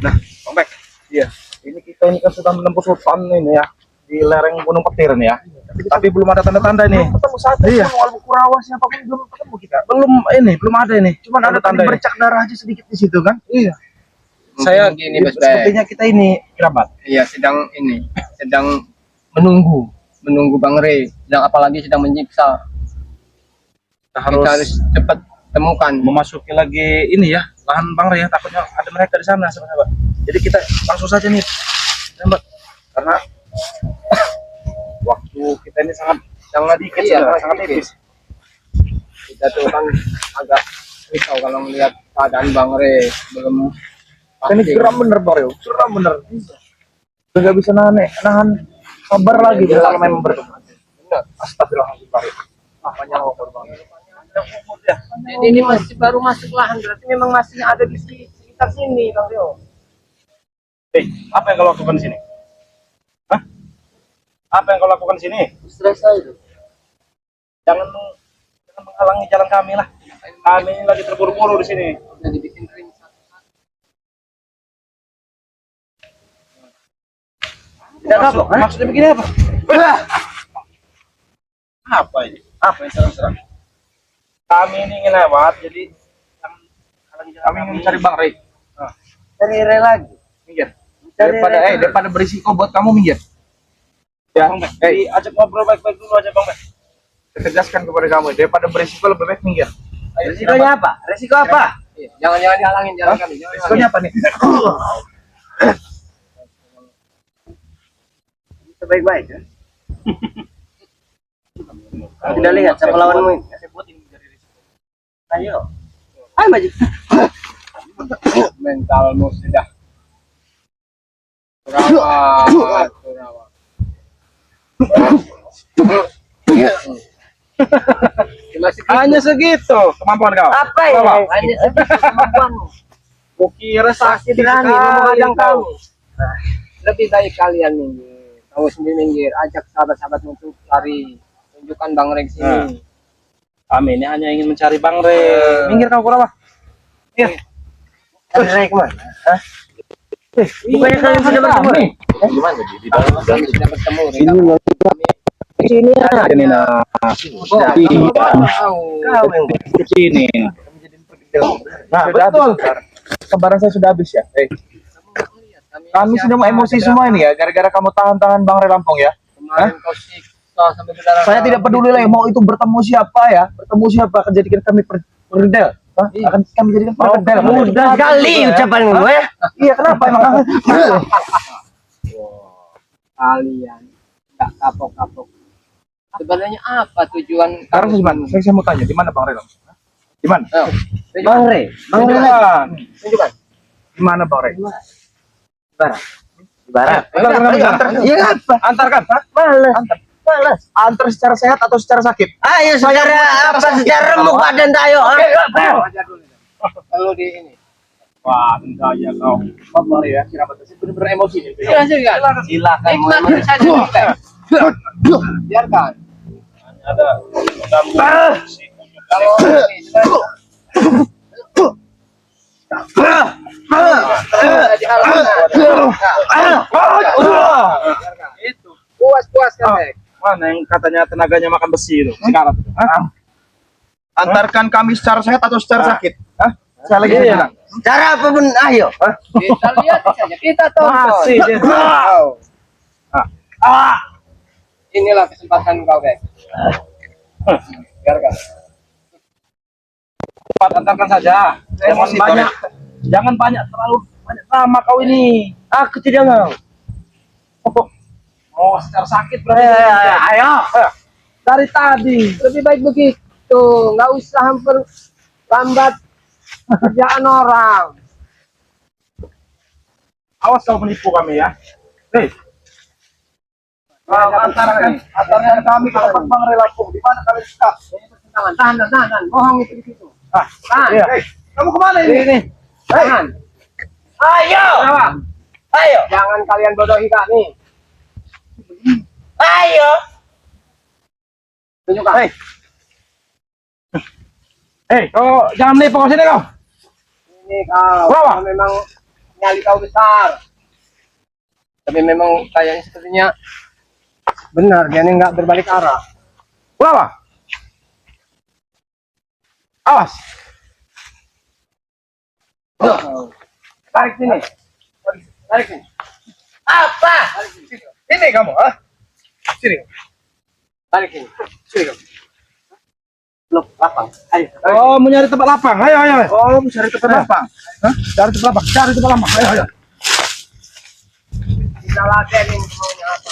Nah, Bang Bek. Iya. Ini kita ini kan sudah menempuh hutan ini ya di lereng Gunung Petir nih ya. Tapi belum ada tanda-tanda ini. Belum ketemu satu. Iya. Walaupun Kurawa siapapun belum ketemu kita. Belum ada ini. Cuman ada tanda bercak darah aja sedikit di situ kan. Iya. Saya gini Mas Bek. Sepertinya kita ini kerabat. Iya, sedang menunggu Bang Rey. Sedang apalagi sedang menyiksa. Kita harus cepat temukan. Memasuki lagi ini ya lahan Bang Rey ya, takutnya ada mereka di sana sahabat. Jadi kita langsung saja nih sahabat, karena waktu kita ini sangat dikit, sangat tipis. Kita tuh kan agak risau kalau melihat keadaan Bang Rey belum pasti. Ini geram bener Bang Rey, geram bener. Nggak bisa nahan sabar lagi kalau memang bertemu. Astagfirullahaladzim. Apanya Bang Rey? Jadi ini masih baru masuk lahan, berarti memang masih ada di sekitar sini, Bang Rio. Apa yang kau lakukan di sini? Hah? Apa yang kau lakukan di sini? Stres aja. Jangan menghalangi jalan kami lah. Kami lagi terburu-buru di sini. Udah dibikin ring satu-satu. Tidak apa? Maksudnya begini apa? Apa ini? Apa yang serang-serang? Kami ini ingin lewat, jadi kami ingin mencari Bang Rey. Cari Rey lagi. Minggir. Daripada berisiko buat kamu, minggir. Ya, ajak ngobrol baik-baik dulu aja Bang Bek. Saya tegaskan kepada kamu, daripada berisiko lebih baik minggir. Resikonya apa? Resiko apa? Jangan dihalangin jalan kami. Resikonya apa nih? Baik-baik ya. Tidak lihat siapa lawanmu ini. Ayo. Ayo maju. Mentalmu sudah Kurawa. Hanya segitu kemampuan kau. Apa ya? Hanya segitu kemampuanmu. Kukira sakit berani menghadang kamu. Lebih baik kalian minggir, kamu sendiri minggir, ajak sahabat-sahabat untuk cari, tunjukkan Bang Rey sini. Kami ini hanya ingin mencari Bang Rey. Minggir kau Kurawa. Minggir. Rey kemana? Hah? Bukannya kalian sudah bertemu nih? Gimana di dalam Sudah bertemu Rey. Sini ya. ini nah. Jadi Kau yang di sini. Nah, betul. Kebaran saya sudah habis ya. Kami sudah mau emosi semua ini ya, gara-gara kamu tahan-tahan Bang Rey Lampung ya. kemarin kau siksa sampai berdarah. Saya tidak peduli lah mau itu bertemu siapa ya, akan jadikan kami perdel. Akan kami jadikan perdel. Mudah sekali ucapanmu ya. Iya, kenapa emang? Kalian nggak kapok-kapok. Sebenarnya apa tujuan? Sekarang saya mau tanya, di mana Bang Rey Lampung? Di mana? Bang Rey. Tunjukkan. Di mana Bang Rey? Barat. Iya apa? Antarkan. Malas. Antar secara sehat atau secara sakit? Ayo secara apa? Secara remuk badan tayo. Ajar dulu. Kalau di ini. Wah, enggak ya kau. Bang Rey ya, kira-kira benar-benar emosi nih. Silakan. Nikmati saja kita. Biarkan. Ada Kalau ini itu puas kan mana yang katanya tenaganya makan besi itu sekarang antarkan kami secara sehat atau secara sakit. Saya lagi bilang Cara apa pun ayo. kita lihat saja, kita tonton. Inilah kesempatan kau guys. Biarkan. cepat antarkan saja. Jangan terlalu banyak drama kau ini. Aku tidak mau. Oh, secara sakit berarti. Ayo. Dari tadi. Lebih baik begitu, nggak usah lambat kerjaan orang. Awas kau menipu kami ya. Antarkan kami ke tempat Bang Rey Lampung. Di mana kalian stuck? Tahan, bohong itu di situ. Tahan. Iya. Kamu kemana ini? Tahan. Ayo. Ayo. Jangan kalian bodohi kami. Ayo. Tunjukkan. Kau jangan menipu kau sini kau. Ini kau Kenapa? memang nyali tahu besar. Tapi memang kayaknya sepertinya benar, dia ini nggak berbalik arah. Berapa? Awas. Tarik sini. Tarik sini. Apa? Ini kamu, ah? Sini. Tarik sini. Sini kamu. Loh, lapang. Ayo. Oh, mau nyari tempat lapang. Ayo, ayo. Oh, mau cari tempat lapang. Hah? Cari tempat lapang. Cari tempat lapang. Ayo, ayo. Kita lagi ini maunya apa?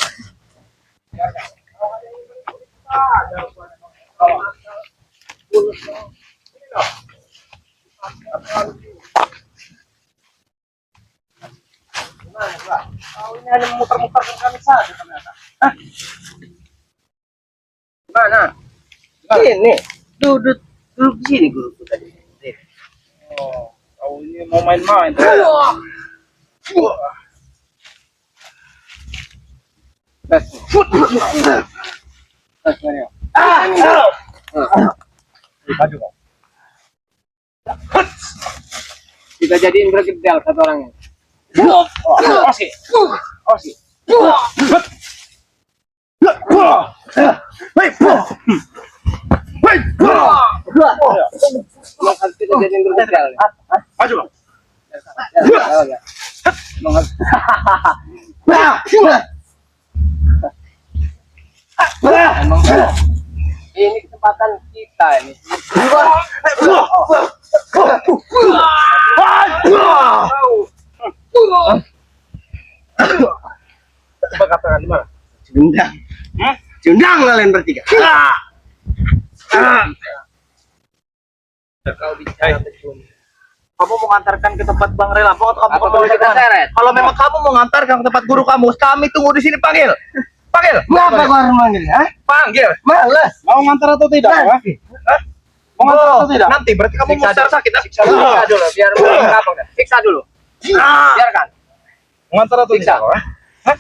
Kau ini hanya memutar-mutar ke kami saja ternyata. Hah? Mana? Ini. Duduk di sini guruku tadi. Oh, kau ini mau main-main. Bes. Maju kau. Kita jadiin bergedel satu orangnya. Osi. Osi. Hei, Harus kita jadiin bergedel. maju kau. Emang ini kesempatan kita ini. Coba katakan di mana? Cundang. Cundang kalian bertiga. Kau bicara betul. Kamu mau ngantarkan ke tempat Bang Relampong atau kamu Apa mau boleh kita seret? Kalau memang kamu mau ngantarkan ke tempat guru kamu, kami tunggu di sini, panggil. Panggil. Kenapa kau harus manggil? Hah? Panggil. Males. Mau ngantar atau tidak? Hah? Mau ngantar atau tidak? Nanti berarti kamu mau Siksa sakit. Siksa dulu, biar apa udah. Siksa dulu. Biarkan. Mau ngantar atau Siksa. tidak? Hah?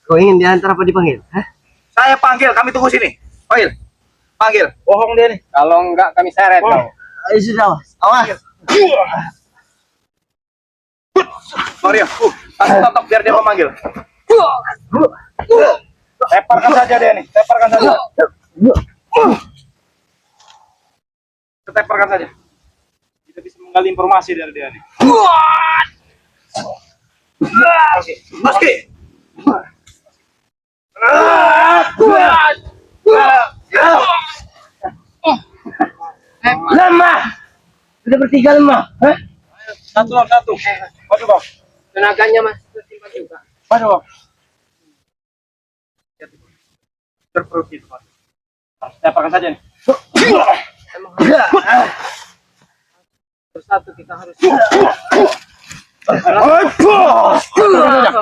Kau ingin diantar apa dipanggil? Hah? Saya panggil, kami tunggu sini. Panggil. Panggil. Bohong dia nih. Kalau enggak kami seret kau. Ayo sudah, awas. Mario, kasih totok biar dia memanggil. Lemparkan saja dia nih, lemparkan saja. Lemparkan saja. Kita bisa menggali informasi dari dia nih. Oke, oke. Lemah. Sudah bertiga lemah. Hah? Satu. Maju bang. Tenaganya masih tersimpan juga. Maju bang. Terperut itu mas. Lemparkan saja nih. Emang harus bersatu kita harus.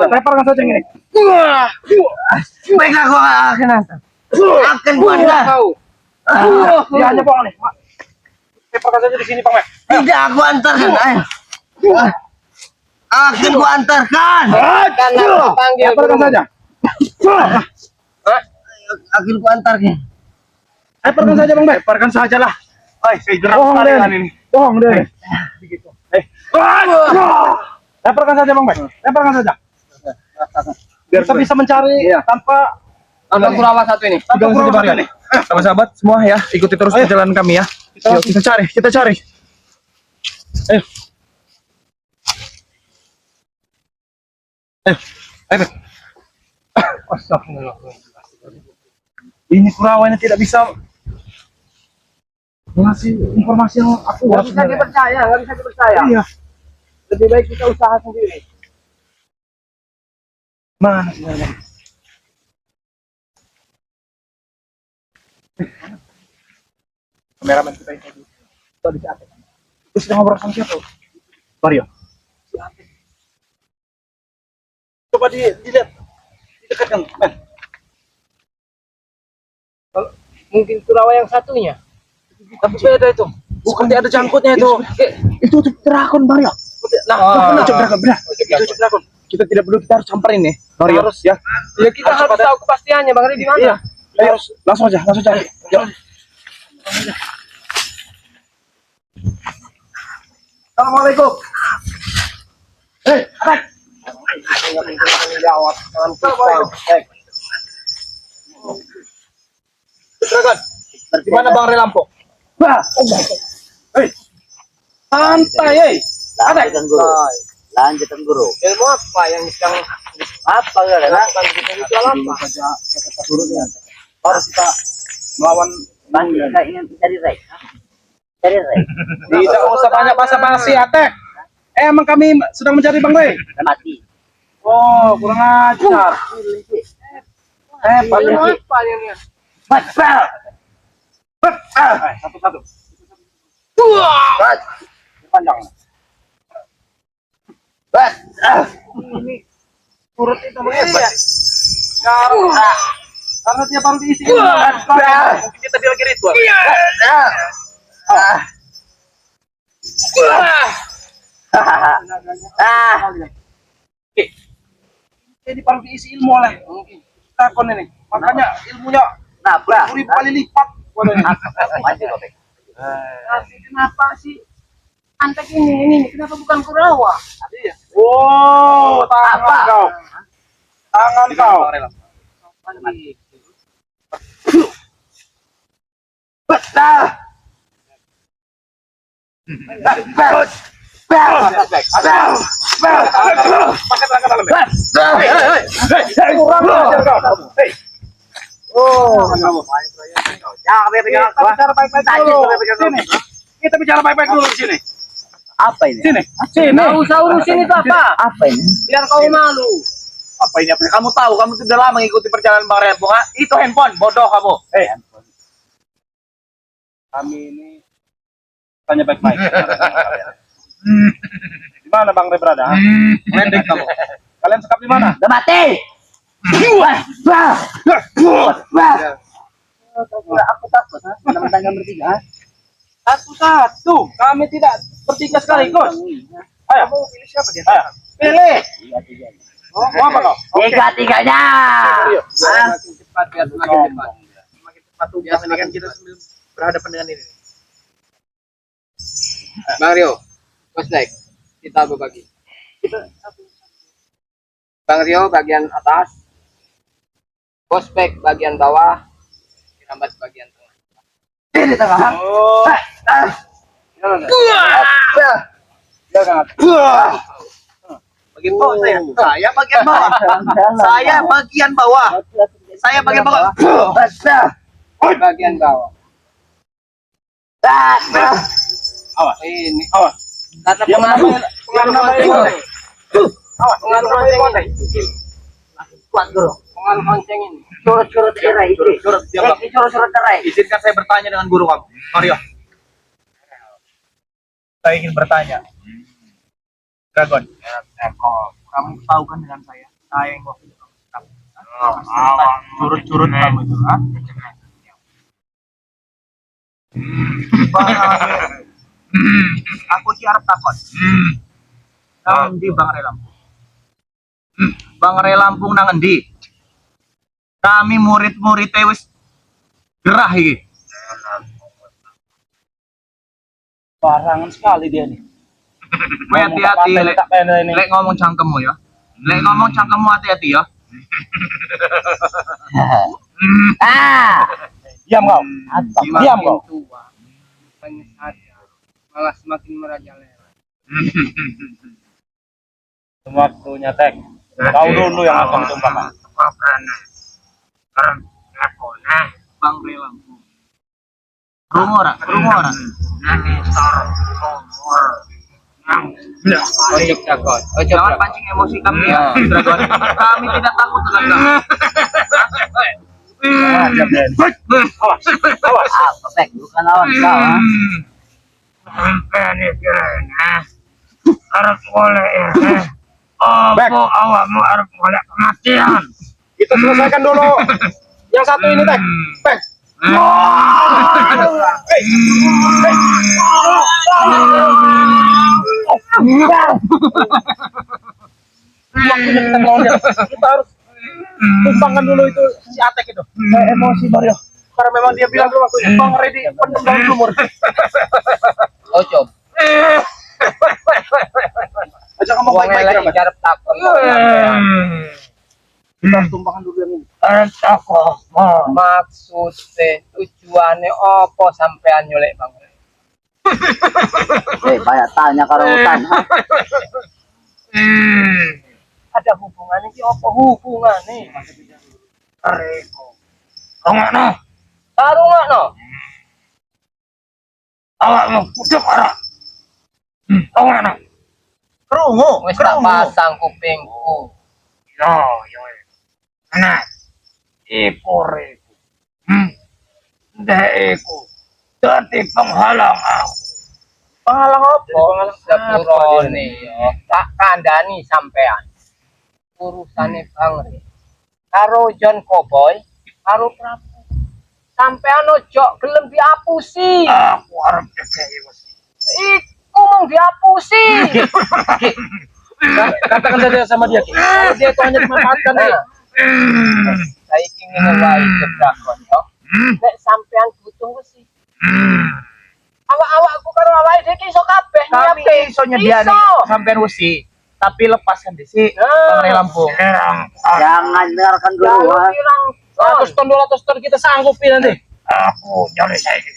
Lemparkan saja yang ini. Baiklah kau akan antar. Akan gua antar. Dia hanya bohong nih. Lemparkan saja di sini bang. Tidak aku antarkan. Ayo. Akan gua antarkan. Kan aku panggil. Lemparkan saja. Akan gua antarkan. Lemparkan saja bang. Lemparkan saja lah. Saya jerak sekali ini. Bohong deh. Lemparkan saja bang. Lemparkan saja. Biar kita bisa mencari tanpa Ambil Kurawa satu ini. nih. Sahabat-sahabat semua ya, ikuti terus perjalanan kami ya. Yuk, kita cari. Ayo. Ini Kurawa ini tidak bisa ngasih informasi yang akurat. Nggak bisa dipercaya. Iya. Lebih baik kita usaha sendiri. Mana sebenarnya? Kameramen kita ini tadi si Ate. Itu sedang ngobrol sama siapa? Mario. Si Ate. Coba dilihat. Didekatkan, men. Mungkin Kurawa yang satunya. Tapi beda itu. Bukan dia ada jangkutnya itu. Itu drakon Mario. Nah, itu drakon benar. Itu drakon. Kita tidak perlu, kita harus samperin nih. Mario harus ya. Ya kita harus tahu kepastiannya Bang Ri di mana. Iya. Ayo, langsung cari. Yuk. Assalamualaikum. Nggak mungkin tanggung jawab dengan kita. Dragon. Gimana Bang Re Lampung? Wah, Hei. Santai, Lanjutkan guru. Lanjutkan guru. Ilmu apa yang sedang Apa ya? dilakukan kita itu apa? harus kita melawan Masih nggak ingin cari Ray? Cari Ray. tidak usah banyak basa-basi Atek. Emang kami sedang mencari Bang Re. Mati. Oh, kurang ajar. Ilmu apa yang ini? Pasal. Satu-satu. Bas. Panjang. Bas. Ini turut itu hebat. Karena dia baru diisi. Mungkin dia tadi lagi ritual. Ini baru diisi ilmu oleh Dragon ini. Makanya ilmunya Nabrak. 1000 kali lipat. Mati kau. Tapi kenapa sih antek ini kenapa bukan Kurawa? Oh, tangan kau. Tangan kau. Pasal. Pakai tangan dalam. Kurang ajar kau. Hei. Oh, Jangan pegang kita bicara baik-baik dulu. Sini. Kita bicara baik-baik dulu di sini. Apa ini? Sini. Sini. Nggak usah urusin itu apa? Apa ini? Biar kau malu. Apa ini? Kamu tahu, kamu sudah lama mengikuti perjalanan Bang Re Lampung. Itu handphone, bodoh kamu. Hei. Kami ini tanya baik-baik. Di mana Bang Re berada? Mendek kamu. Kalian sekap di mana? Udah mati. Aku takut. Teman-teman bertiga. Satu-satu. Kami tidak bertiga sekaligus. Ayo. Kamu pilih siapa dia? Ayo. Pilih. Tiga. Oh, mau apa kau? Tiga-tiganya. Semakin cepat biar semakin cepat. Semakin cepat tuh biasa ini kan kita sambil berhadapan dengan ini. Bang Rio, Bos Dek, kita berbagi. Bang Rio bagian atas, Bos Bek bagian bawah, Kirambat bagian tengah. Di tengah. Oh. Jangan. Bagian bawah saya bagian bawah. Saya bagian bawah. Saya bagian bawah. Basah. Bagian bawah. Awas. Ini Awas. kata Yang pengaruh namanya lonceng. Awas. Pengaruh lonceng ini. Kuat guru. Pengaruh lonceng ini. Curut-curut erai itu. Curut, diam, Bang. Ini curut-curut erai. Izinkan saya bertanya dengan guru kamu, Mario. Saya ingin bertanya, Dragon. Kamu tahu kan dengan saya yang waktu itu kamu curut-curut kamu itu, ha? Aku sih harap takut. Nang endi Bang Re Lampung? Bang Re Lampung nang endi? Kami murid-murid wis gerah iki. Barangan sekali dia nih. Kowe hati-hati lek ngomong cangkemmu ya. Lek ngomong cangkemmu hati-hati ya. Diam kau. Diam kau. Tua, bukannya sadar, malah semakin merajalela. Waktunya Tek. Kau dulu yang akan ditumpahkan. Bang Re Lampung. Rumor. Ojek Dragon. Jangan pancing emosi kami ya, Dragon. Kami tidak takut dengan kamu. Awas. Apa Bek? Bukan lawan kau. Bek. Awakmu harus golek kematian. Kita selesaikan dulu yang satu ini, Tek. Bek. Waktunya kita melawan dia. Kita harus tumbangkan dulu itu si Atek itu. Saya emosi Mario. Karena memang dia bilang dulu waktunya Bang Re pendem dalam sumur. Ojok. Aja kamu Wong baik-baik elek ya, Mas. jarep takon. Kita harus tumpahkan dulu yang ini. Maksudnya tujuannya apa sampean nyolek Bang? Banyak tanya karo utang. Ada hubungannya ki apa hubungannya? Areko. Rongokno. Karo ngono. Awakmu pudhek ora? Rongokno. Krungu, Wis tak pasang kupingku. Yo, yo. Nah. Iku. Ndekku. Dadi penghalang aku. Penghalang apa? Kok sepurone yo. Tak kandhani sampean. Urusane Bang Rek. Karo John Cowboy, karo Prabu. Sampean ojo gelem diapusi. Aku arep dikei wis. Iku mung diapusi. Katakan saja sama dia, Ki. Kalau dia itu hanya dimanfaatkan, ya. Saiki ngene wae cedakon yo. Nek sampean butuh wesi. Awak-awakku karo awake dhewe iso kabeh Kami nyiapke. iso nyediani sampean wesi, tapi lepaskan dhisik Bang Lampung. Jangan dengarkan dulu. Kalau Ha. pirang 100 ton 200 ton kita sanggupi nanti. Aku nyari saiki.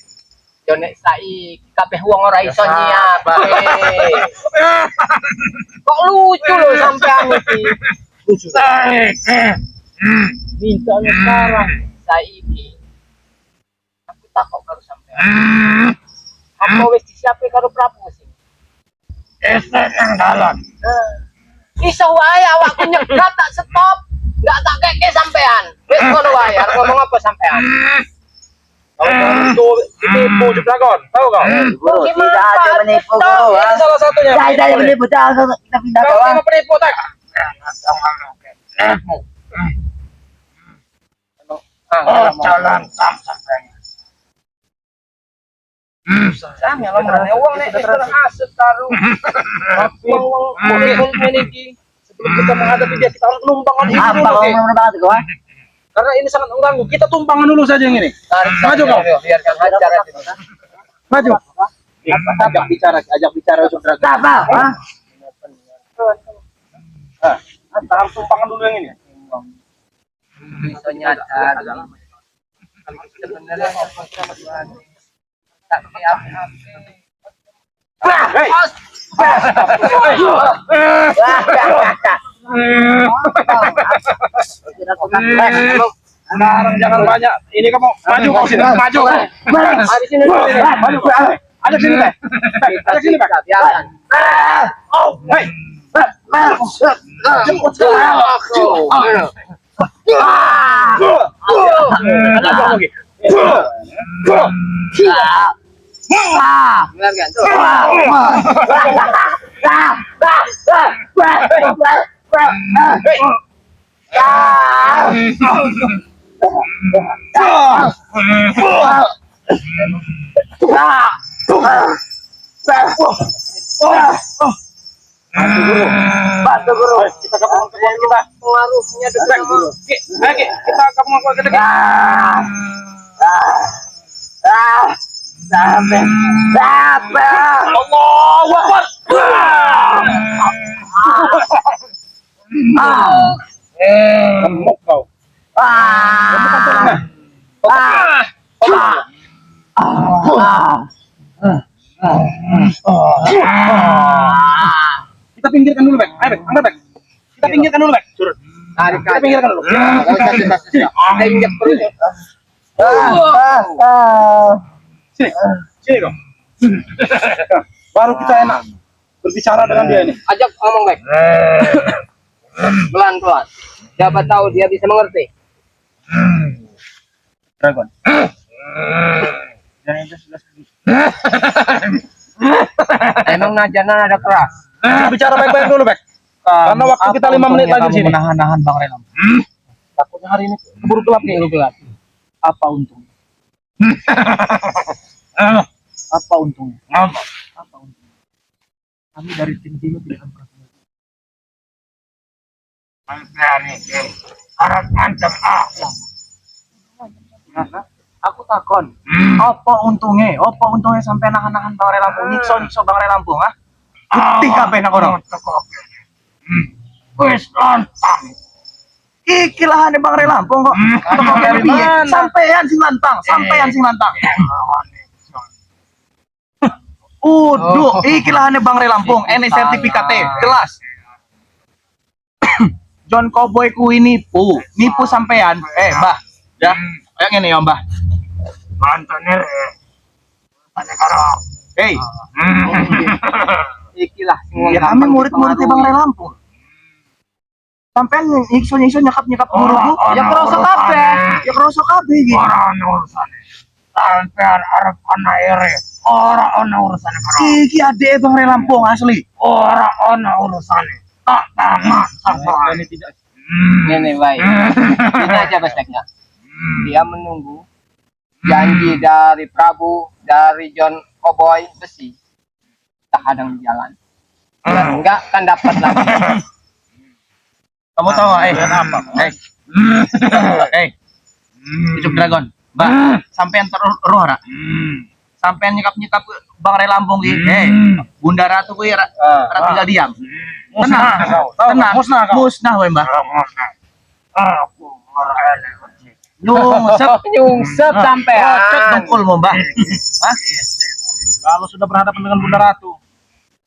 yo nek saiki kabeh wong ora iso nyiapke. Kok lucu lho sampean iki. Lucu. Mintanya sekarang saiki. Aku takok karo sampean. Apa wis disiapke karo Prabu sih? Esek yang dalan. Iso wae awakku nyegat tak stop. Enggak tak keke sampean. Wis ngono wae, arep ngomong apa sampean? Kalau itu ditipu jeblakon, tahu kau? Guru, tidak ada menipu guru. Ha. Ini salah satunya. Tidak ada yang menipu. Jangan kita pindah Kau kawan. sama penipu tak? Oh, jalan sam sampai. Sampe lo merane wong nek wis terhasut karo wong ngene iki. Sebelum kita menghadapi dia, kita harus numpangkan ini Apa dulu. kau Ki. mau banget kau? Ha? Karena ini sangat mengganggu. Kita tumpangkan dulu saja yang ini. Maju kau. Biarkan hajar aja. Maju. Ajak bicara saudara. Apa? Ha? Kita harus tumpangkan dulu yang ini. Bisa nyadar. Sebenarnya apa sama Tuhan? Tak api-api. Hei. Sekarang jangan banyak. Ini kamu maju kau sini. Maju. Di sini dulu ini. Maju. Ajak sini teh. Ajak sini Pak. Biarkan. Oh, hei. Jemput Ada apa lagi? Biarkan. Bantu guru. Kita gabungan kekuatan kita. Pengaruhnya dekat guru. Kita gabungan kekuatan kita. Sampai. Allahu Akbar. Gemuk kau. Kita pinggirkan dulu, Bek. Ayo, Bek. Angkat, Bek. Kita pinggirkan dulu, Bek. Surut. Tarik Kita pinggirkan dulu. Ada injak perutnya. Sini. Sini dong. Baru kita enak berbicara dengan dia ini. Ajak ngomong baik. Pelan-pelan. Siapa tahu dia bisa mengerti. Dragon. Yang itu sudah Emang najanan ada keras. bicara baik-baik dulu, Bek. Karena waktu kita 5 menit lagi di sini. Menahan-nahan Bang Relam. Takutnya hari ini keburu gelap nih. Apa untungnya? Apa untungnya? Apa untungnya? Kami dari tim Dino tidak akan pernah menyerah. Aku takon, apa untungnya? Apa untungnya sampai nahan-nahan Bang Relam? Nyiksa Bang Relam, ha? Bukti kabeh nang kono. Wis lantang. Iki lahane Bang Re Lampung kok. Dari mana? Sampean sing lantang, sampean sing lantang. Iki lahane Bang Re Lampung, ini sertifikatnya jelas. John Cowboy kuwi nipu sampean. Mbah. Ya, kayak ngene ya, Mbah. Mantane. Tanya karo. Hei, Ikilah ya kami murid-murid Bang Re Lampung. Sampean iso nyekap guruku, ya kroso kabeh. Ya kroso kabeh iki. Ora ono urusane. Sampean arep ana ere. Ora ono urusane karo. Iki adek Bang Re Lampung asli. Ora ono urusane. Tak tamat sampean. Ini tidak. Ini baik. Ini aja baiknya. Dia menunggu janji dari Prabu, dari John Cowboy besi. Tak hadang di jalan. Enggak kan dapat lagi. Kamu tahu apa? Hidup Dragon. Mbak, sampean terus ora? Sampean nyekap Bang Re Lampung iki. Bunda Ratu kuwi ora tinggal diam. Tenang. Musnah wae, Mbak. Aku ora enak. Nyungsep sampean. Cocok dengkulmu, Mbak. Hah? Kalau sudah berhadapan dengan Bunda Ratu,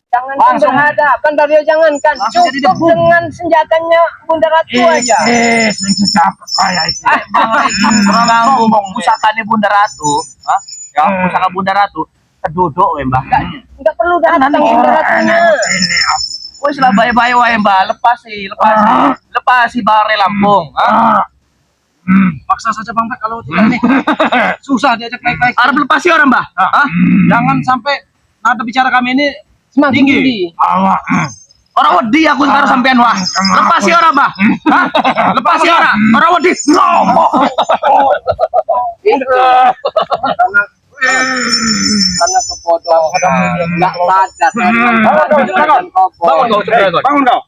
Jangan berhadapan, Dario, jangankan. Cukup dengan senjatanya Bunda Ratu aja. capek saya itu. Bang Re Lampung pusakane Bunda Ratu, hah? Ya, pusaka Bunda Ratu keduduk wae, Mbak. Enggak perlu datang Bunda Ratunya. Wis lah bae-bae wae, Mbak. Lepasi Bang Re Lampung, hah? Paksa saja Bang Pek kalau tidak nih. Susah diajak baik-baik. Arep lepasi orang, Mbah? Hah? Jangan sampai nada bicara kami ini Semakin tinggi. tinggi. Orang wedi aku karo sampean, wah. Lepasi orang, Mbah. Hah? Lepasi orang. Orang wedi. Karena kebodohan enggak sadar. Bangun kau, Dragon. Bangun kau.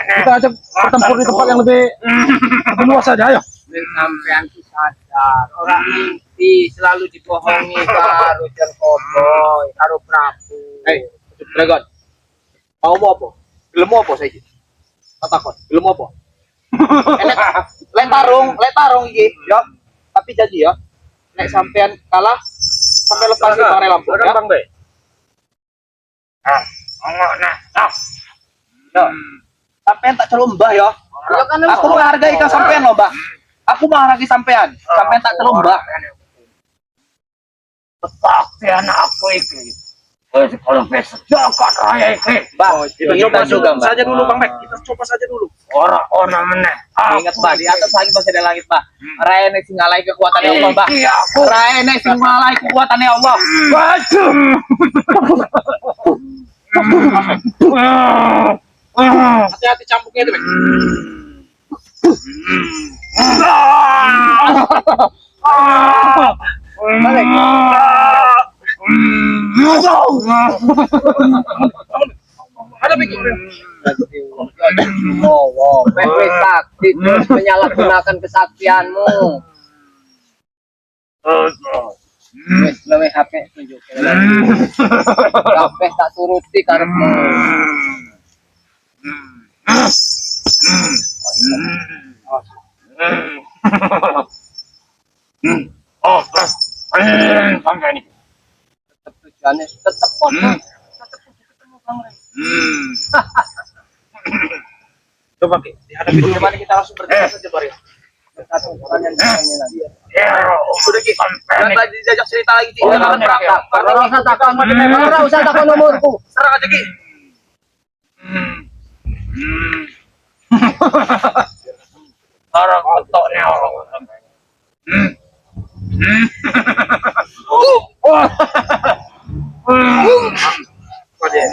Kita aja bertempur di tempat yang lebih luas saja, ayo. Sampean tuh sadar, orang mimpi selalu dibohongi karo John Cowboy, karo Prabu. Dragon. Mau apa? Gelem apa saiki? Tak takon. Gelem apa? Lek tarung iki, ya. Tapi janji ya. Nek sampean kalah sampai lepas Bang Re Lampung, ya. Bang Be. Ya. Sampean tak celuk Mbah ya. Aku menghargai ka sampean loh, Mbah. Aku menghargai sampean. Sampean tak celuk Mbah. Kesaktian aku iki. Wis kalau sejagat raya iki. Mbah, Kita kita coba juga, Mbah. saja dulu Bang Bek. Kita coba saja dulu. Ora meneh. Ingat, Mbah, di atas lagi masih ada langit, Mbah. Raene sing ngalai kekuatannya Allah, Mbah. Iya, aku. Raene sing ngalai kekuatannya Allah. Waduh. Hati-hati campuknya itu, Bek. Balik. Ada bikin. Wow, wes sakti terus menyalahgunakan kesaktianmu. Wes lebih HP tunjukin. Kabeh tak turuti karepmu. Oh, Bang ini. Tetep tujuannya tetep kok. Coba Ki, dihadapi dulu. Gimana kita langsung bergerak saja, Bar, ya? Sudah Ki, Jangan lagi diajak cerita lagi, Ki. Oh, Jangan berangkat. Ora usah takon nomorku. Serang aja, Ki. orang kotornya orang. Oke.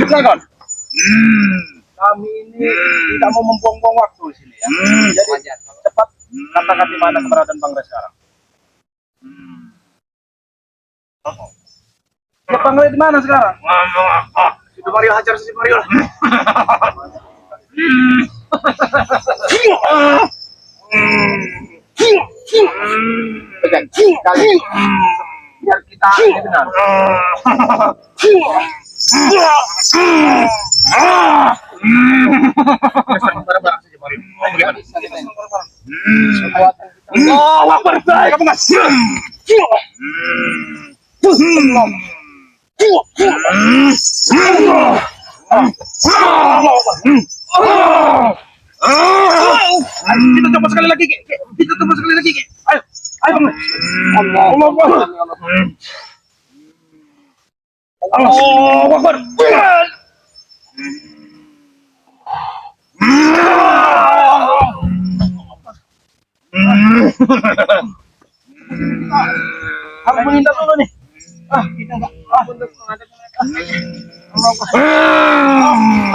Dragon. Kami ini tidak mau membuang-buang waktu di sini ya. Jadi cepat katakan di mana keberadaan Bang Res sekarang. Ya Bang di mana sekarang? Sudah Mario hajar si Mario. Pegang kali. Biar kita ini benar. Barang-barang saja Mario. Kekuatan kita. Oh, Akbar, baik kamu nggak? Kita coba sekali lagi, Ki. Kita coba sekali lagi, Ki. Ayo, ayo, Bang. Allah Akbar. Aku menghindar dulu nih. Untuk menghadapi mereka. Allah.